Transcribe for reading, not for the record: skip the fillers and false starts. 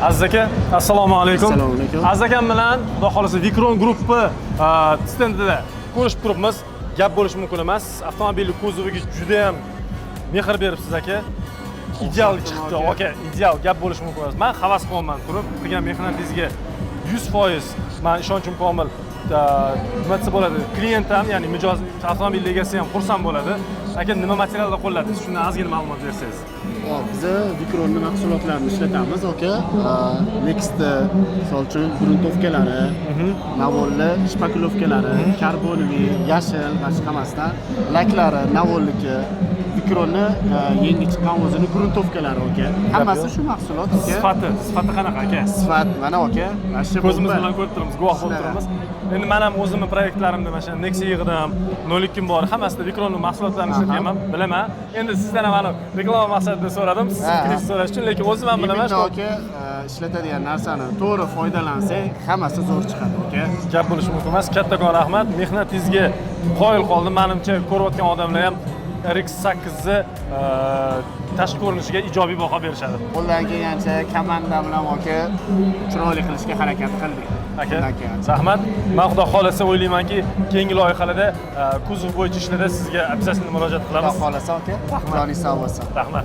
Aziz aka, assalomu alaykum. Assalomu alaykum. Aziz akam bilan xudo xolasa Vicron gruppi stendida ko'rishib turibmiz. Gap bo'lishi mumkin emas. Avtomobilning kuzoviga juda ham mehr beribsiz aka. Ideal chiqdi, aka. Ideal gap bo'lishi mumkin emas. Men havas qilaman turib, qilgan mehnatingizga 100% men ishonchim komil. Nima desa bo'ladi? Klient ham, ya'ni mijoz avtomobil egasi ham xursand bo'ladi. Aka, nima materiallar qo'lladingiz? Shundan ozgina ma'lumot bersangiz. Biz Vicronning mahsulotlarini ishlatamiz, aka. Next misol uchun gruntovkalari, navolli shpakilovkalari, karbonli, yashil va chiqamasdan laklari, navolliki, Vicronni yangi chiqqan o'zining gruntovkalari, aka. Hammasi shu mahsulot, aka. Sifati qanaqa aka? Sifat mana, aka. Ko'zimiz bilan ko'rib turibmiz, guvoh bo'lib turibmiz. Endi men ham o'zimning proyektlarimda mana shu Nexia yig'idim, 02 bor, hammasida Vicronning mahsulotlarini ishlatganman, bilaman. Endi sizdan ham reklama maqsadida so'radim, siz fikringizni so'rash uchun, lekin o'zim ham bilaman. Aka, ishlatadigan narsani to'g'ri foydalansak, hammasi zo'r chiqadi, aka. Gap bo'lishi mumkin emas. Kattakon rahmat. Mehnatingizga qoyil qoldim. Menimcha ko'rayotgan odamlar ham RX8 tashqi ko'rinishiga ijobiy baho berishadi. Qo'ldan kelgancha komanda bilan aka chiroyli qilishga harakat qildik. Aka, rahmat. Men xudo xolasa o'ylaymanki, keyingi loyihalarda kuzov bo'yicha ishlarda sizga обязательно murojaat qilamiz. Xudo xolasa aka, joningiz sog' bo'lsin. Rahmat.